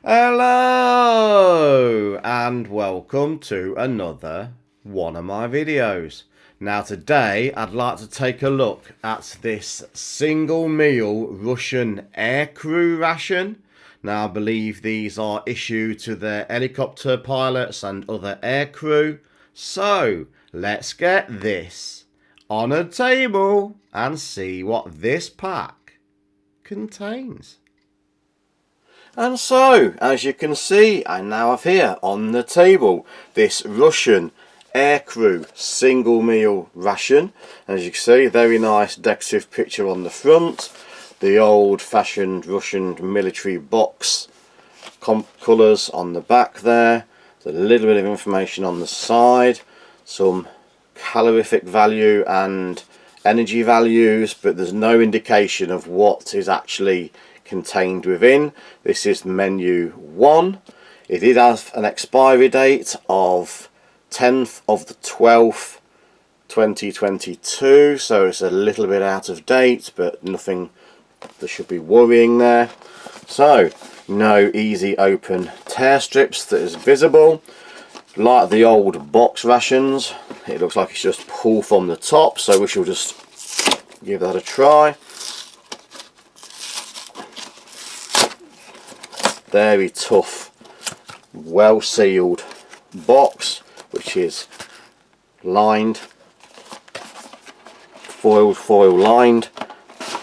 Hello and welcome to another one of my videos. Now today I'd like to take a look at this single meal Russian aircrew ration. Now I believe these are issued to the helicopter pilots and other aircrew. So let's get this on a table and see what this pack contains. And so, as you can see, I now have here on the table this Russian aircrew single meal ration. As you can see, very nice decorative picture on the front. The old-fashioned Russian military box colours on the back there. There's a little bit of information on the side. Some calorific value and energy values, but there's no indication of what is actually contained within. This is menu 1. It did have an expiry date of 10th of the 12th 2022, so it's a little bit out of date, but nothing that should be worrying there. So no easy open tear strips that is visible. Like the old box rations, it looks like it's just pulled from the top, so we shall just give that a try. Very tough, well sealed box, which is lined, foil lined.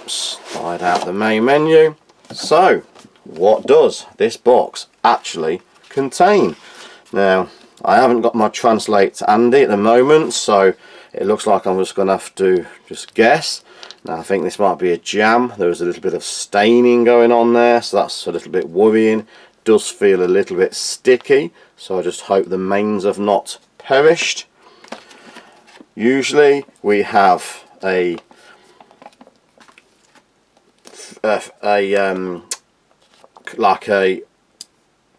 Slide out the main menu. So what does this box actually contain? Now I haven't got my translate handy at the moment, so it looks like I'm just going to have to just guess. Now I think this might be a jam. There was a little bit of staining going on there, so that's a little bit worrying. Does feel a little bit sticky, so I just hope the mains have not perished. Usually we have a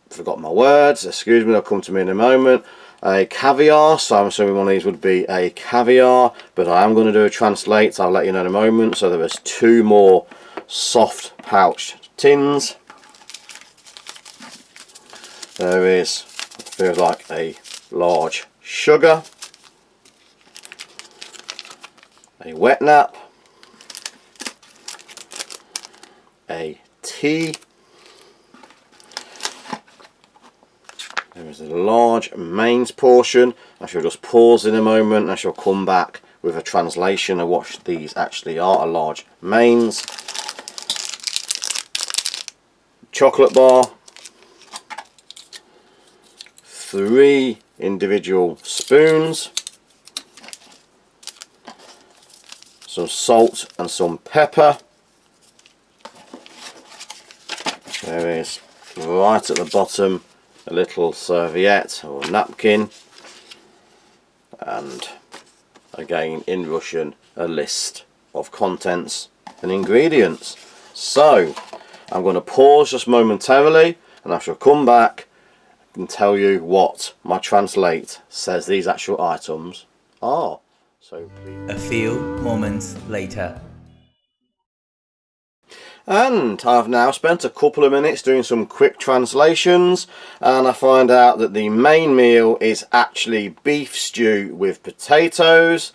forgot my words, excuse me, they'll come to me in a moment. A caviar, so I'm assuming one of these would be a caviar, but I am going to do a translate, I'll let you know in a moment. So there is 2 more soft pouched tins. There is, feels like a large sugar, a wet nap, a tea. There is a large mains portion. I shall just pause in a moment and I shall come back with a translation of what these actually are. A large mains, chocolate bar, 3 individual spoons, some salt and some pepper. There is, right at the bottom, a little serviette or napkin, and again in Russian a list of contents and ingredients. So I'm going to pause just momentarily and I shall come back and tell you what my translate says these actual items are. So please. A few moments later. And I've now spent a couple of minutes doing some quick translations, and I find out that the main meal is actually beef stew with potatoes.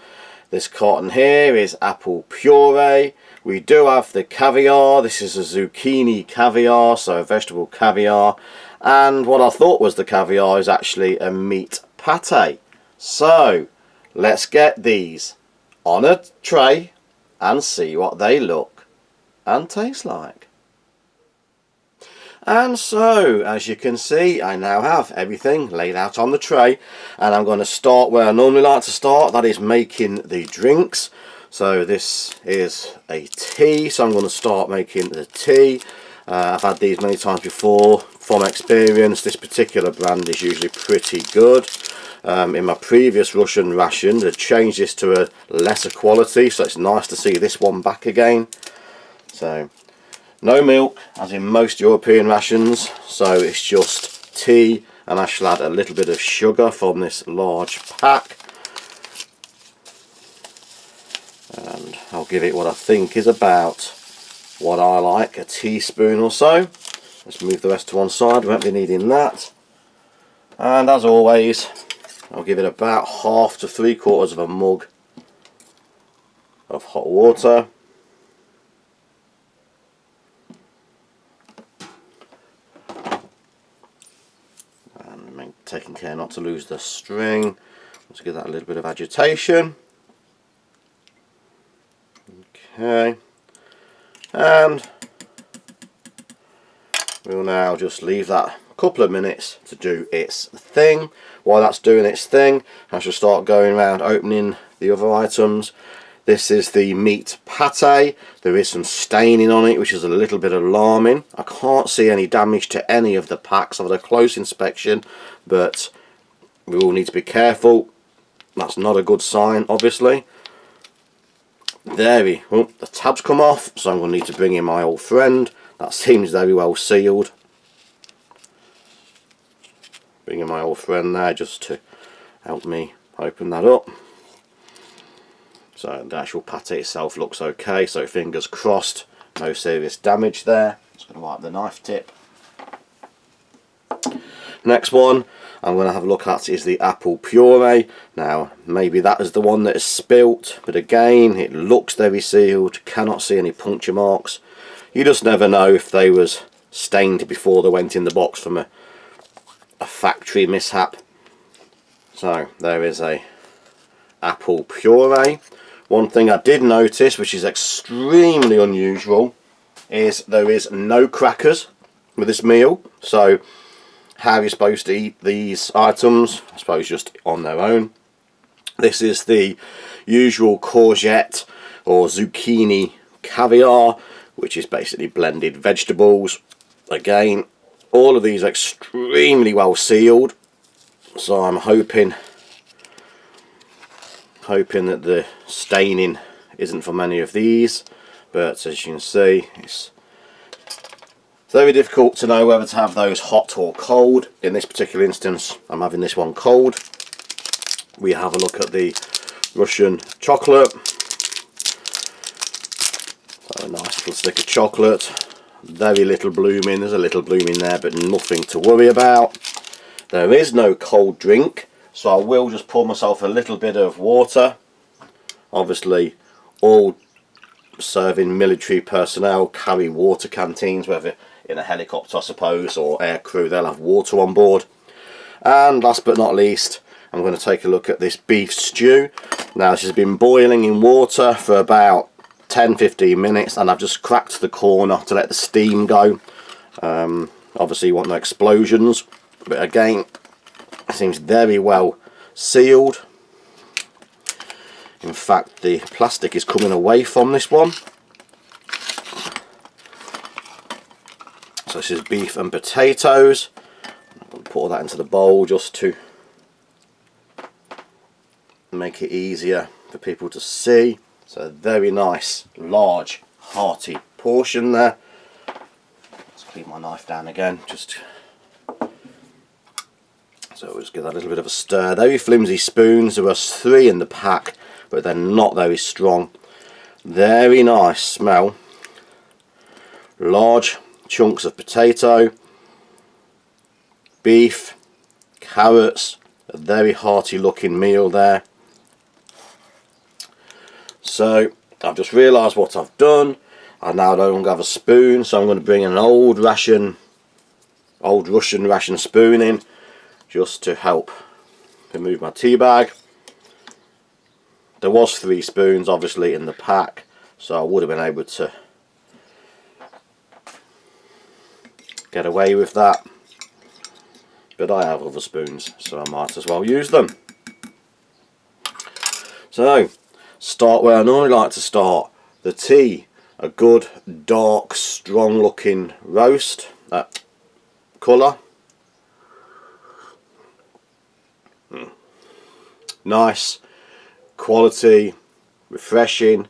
This carton here is apple puree. We do have the caviar. This is a zucchini caviar, so a vegetable caviar. And what I thought was the caviar is actually a meat pate. So let's get these on a tray and see what they look and taste like. And so, as you can see, I now have everything laid out on the tray, and I'm going to start where I normally like to start, that is making the drinks. So this is a tea, so I'm going to start making the tea. I've had these many times before. From experience, this particular brand is usually pretty good. In my previous Russian ration, they changed this to a lesser quality, so it's nice to see this one back again. So no milk, as in most European rations, so it's just tea, and I shall add a little bit of sugar from this large pack, and I'll give it what I think is about what I like, a teaspoon or so. Let's move the rest to one side, won't be needing that. And as always, I'll give it about 1/2 to 3/4 of a mug of hot water. And taking care not to lose the string. Let's give that a little bit of agitation. Okay. And we'll now just leave that a couple of minutes to do its thing. While that's doing its thing, I shall start going around opening the other items. This is the meat pate. There is some staining on it, which is a little bit alarming. I can't see any damage to any of the packs. I've had a close inspection, but we all need to be careful. That's not a good sign, obviously. There oh, the tab's come off, so I'm going to need to bring in my old friend. That seems very well sealed. Bringing my old friend there just to help me open that up. So the actual pate itself looks okay, so fingers crossed, no serious damage there. Just going to wipe the knife tip. Next one I'm going to have a look at is the apple puree. Now maybe that is the one that is spilt, but again it looks very sealed, cannot see any puncture marks. You just never know if they was stained before they went in the box from a factory mishap. So there is a apple puree. One thing I did notice, which is extremely unusual, is there is no crackers with this meal. So how are you supposed to eat these items? I suppose just on their own. This is the usual courgette or zucchini caviar, which is basically blended vegetables. Again, all of these are extremely well sealed, so I'm hoping that the staining isn't from any of these, but as you can see, it's very difficult to know whether to have those hot or cold. In this particular instance, I'm having this one cold. We have a look at the Russian chocolate. So a nice little stick of chocolate. Very little blooming. There's a little blooming there, but nothing to worry about. There is no cold drink, so I will just pour myself a little bit of water. Obviously, all serving military personnel carry water canteens, whether in a helicopter I suppose or air crew, they'll have water on board. And last but not least, I'm going to take a look at this beef stew. Now this has been boiling in water for about 10-15 minutes, and I've just cracked the corner to let the steam go. Obviously you want no explosions, but again it seems very well sealed. In fact, the plastic is coming away from this one. So this is beef and potatoes. I'm going to pour that into the bowl just to make it easier for people to see. So a very nice, large, hearty portion there. Let's clean my knife down again. So we'll just give that a little bit of a stir. Very flimsy spoons. There are 3 in the pack, but they're not very strong. Very nice smell. Large chunks of potato, beef, carrots, a very hearty looking meal there. So I've just realised what I've done. I now no longer have a spoon, so I'm going to bring an old Russian ration spoon in just to help remove my tea bag. There was 3 spoons obviously in the pack, so I would have been able to get away with that, but I have other spoons, so I might as well use them. So start where I normally like to start. The tea, a good dark strong looking roast, that colour. Nice quality, refreshing.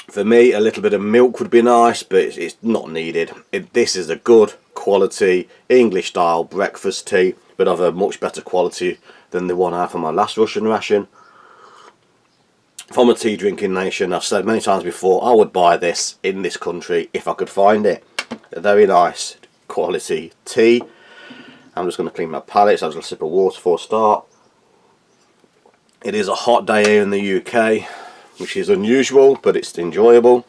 For me, a little bit of milk would be nice, but it's not needed. This is a good quality English style breakfast tea, but of a much better quality than the one I had from my last Russian ration. From a tea drinking nation, I've said many times before, I would buy this in this country if I could find it. a very nice quality tea. I'm just going to clean my palate, so I'm just going to sip of water before I start. It is a hot day here in the UK, which is unusual, but it's enjoyable.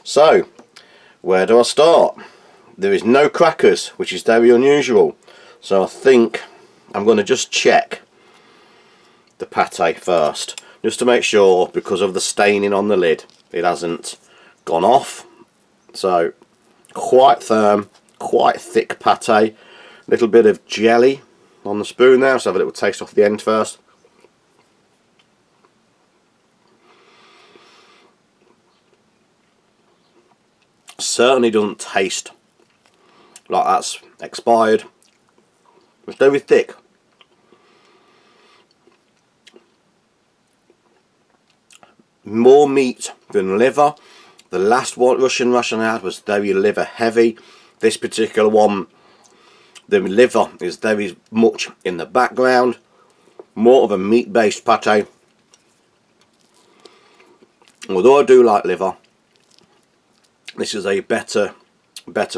So, where do I start? There is no crackers, which is very unusual. So I think I'm going to just check the pate first, just to make sure, because of the staining on the lid, it hasn't gone off. So, quite firm, quite thick pate. Little bit of jelly on the spoon there, so have a little taste off the end first. Certainly doesn't taste like that's expired. It's very thick. More meat than liver. The last Russian ration I had was very liver heavy. This particular one, the liver is very much in the background. More of a meat based pate. Although I do like liver, this is a better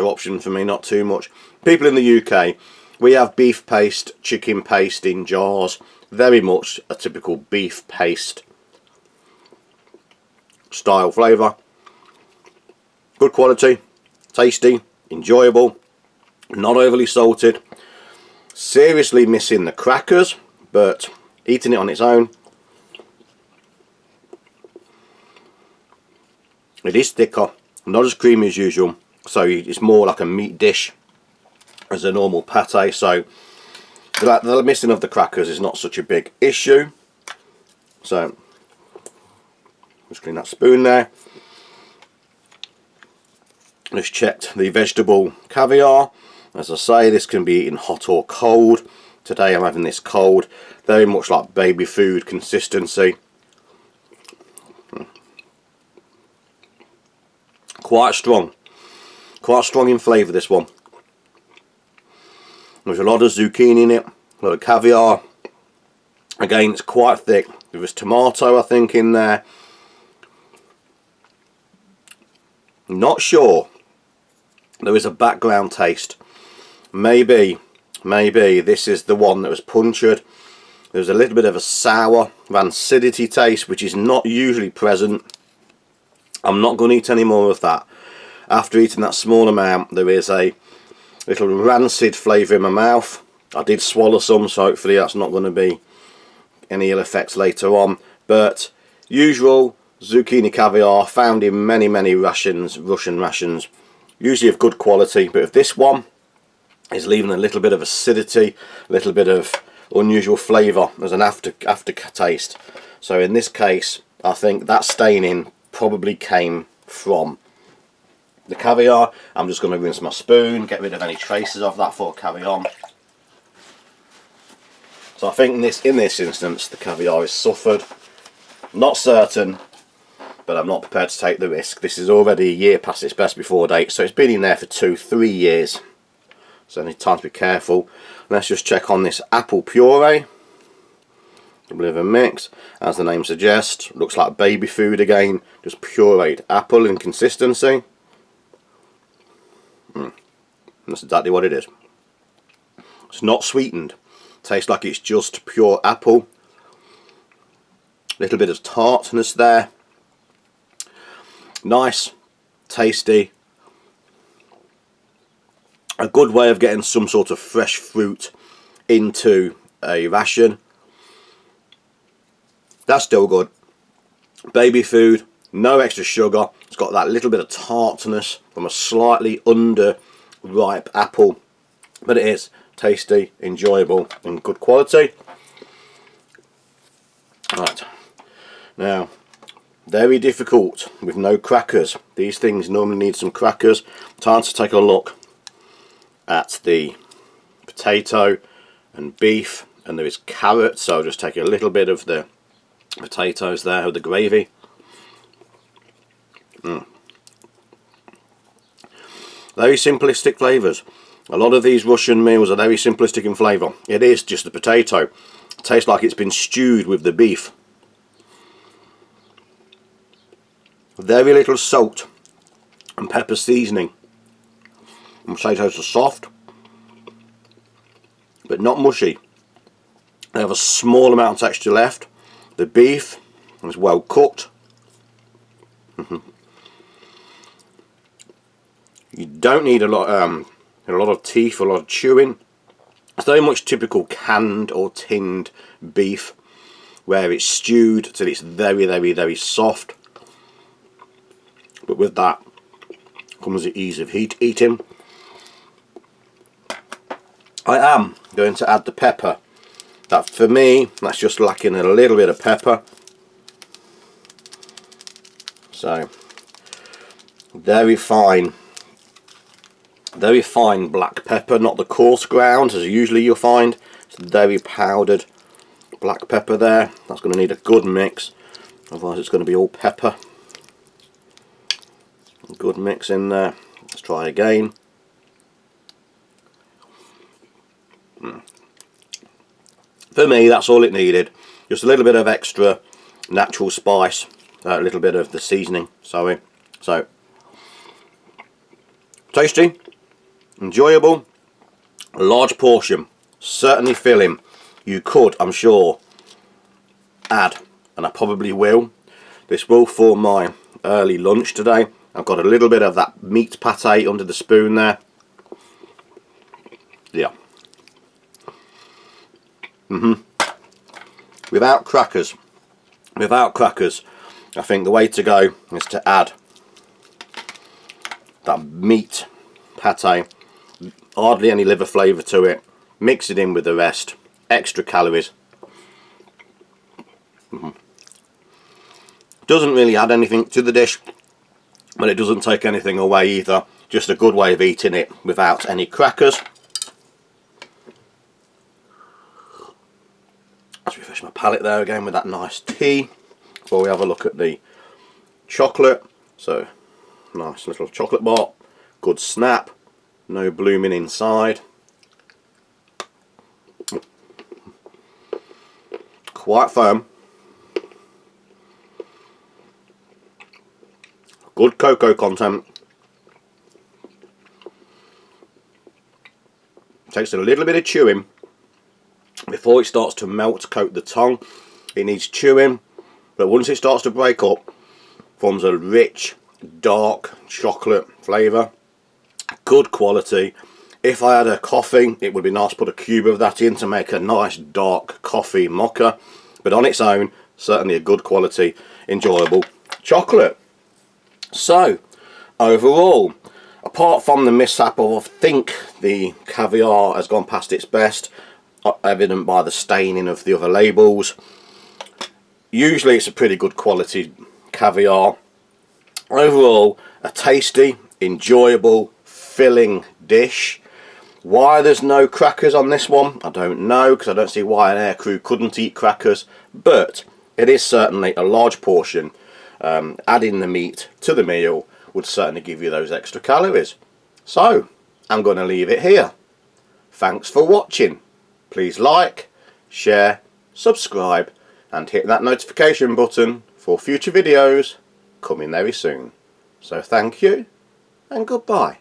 option for me, not too much. People in the UK, we have beef paste, chicken paste in jars. Very much a typical beef paste style flavour. Good quality, tasty, enjoyable, not overly salted. Seriously missing the crackers, but eating it on its own, it is thicker, not as creamy as usual, so it's more like a meat dish as a normal pate. So the missing of the crackers is not such a big issue. So just clean that spoon there. Just checked the vegetable caviar. As I say, this can be eaten hot or cold. Today I'm having this cold. Very much like baby food consistency. Quite strong in flavour, this one. There's a lot of zucchini in it, a lot of caviar. Again, it's quite thick. There was tomato, I think, in there. Not sure. There is a background taste. Maybe this is the one that was punctured. There's a little bit of a sour rancidity taste, which is not usually present. I'm not going to eat any more of that. After eating that small amount, there is a little rancid flavour in my mouth. I did swallow some, so hopefully that's not going to be any ill effects later on. But usual zucchini caviar found in many Russian rations, usually of good quality. But if this one is leaving a little bit of acidity, a little bit of unusual flavour as an aftertaste. So in this case, I think that staining probably came from the caviar. I'm just going to rinse my spoon, get rid of any traces of that before I carry on. So I think in this instance the caviar is suffered. Not certain, but I'm not prepared to take the risk. This is already a year past its best before date, so it's been in there for 2-3 years. So I need time to be careful. Let's just check on this apple puree. A bit of a mix, as the name suggests. Looks like baby food again, just pureed apple in consistency. That's exactly what it is. It's not sweetened. Tastes like it's just pure apple. Little bit of tartness there. Nice, tasty. A good way of getting some sort of fresh fruit into a ration. That's still good. Baby food, no extra sugar. It's got that little bit of tartness from a slightly underripe apple, but it is tasty, enjoyable, and good quality. Right, now, very difficult with no crackers. These things normally need some crackers. Time to take a look at the potato and beef, and there is carrot, so I'll just take a little bit of the potatoes there with the gravy. Very simplistic flavours. A lot of these Russian meals are very simplistic in flavour. It is just the potato. It tastes like it's been stewed with the beef. Very little salt and pepper seasoning. The potatoes are soft, but not mushy. They have a small amount of texture left. The beef is well cooked. You don't need a lot of teeth, a lot of chewing. It's very much typical canned or tinned beef, where it's stewed till it's very, very, very soft. But with that comes the ease of eating. I am going to add the pepper. That, for me, that's just lacking a little bit of pepper. So, very fine black pepper, not the coarse ground as usually you'll find. It's very powdered black pepper there. That's going to need a good mix, otherwise it's going to be all pepper. Good mix in there. Let's try again. For me, that's all it needed. Just a little bit of extra natural spice, a little bit of the seasoning, sorry. So, tasty, enjoyable, a large portion, certainly filling. You could, I'm sure, add, and I probably will. This will form my early lunch today. I've got a little bit of that meat pate under the spoon there. Yeah. Without crackers, I think the way to go is to add that meat pate, hardly any liver flavour to it, mix it in with the rest, extra calories. Doesn't really add anything to the dish, but it doesn't take anything away either. Just a good way of eating it without any crackers. Let's refresh my palate there again with that nice tea before we have a look at the chocolate. So, nice little chocolate bar, good snap, no blooming inside. Quite firm. Good cocoa content. Takes a little bit of chewing before it starts to melt, coat the tongue. It needs chewing, but once it starts to break up, forms a rich, dark chocolate flavour. Good quality. If I had a coffee, it would be nice to put a cube of that in to make a nice dark coffee mocha. But on its own, certainly a good quality, enjoyable chocolate. So, overall, apart from the mishap of, I think, the caviar has gone past its best, evident by the staining of the other labels. Usually it's a pretty good quality caviar. Overall, a tasty, enjoyable, filling dish. Why there's no crackers on this one, I don't know, because I don't see why an aircrew couldn't eat crackers, but it is certainly a large portion. Adding the meat to the meal would certainly give you those extra calories. So, I'm going to leave it here. Thanks for watching. Please like, share, subscribe, and hit that notification button for future videos coming very soon. So thank you, and goodbye.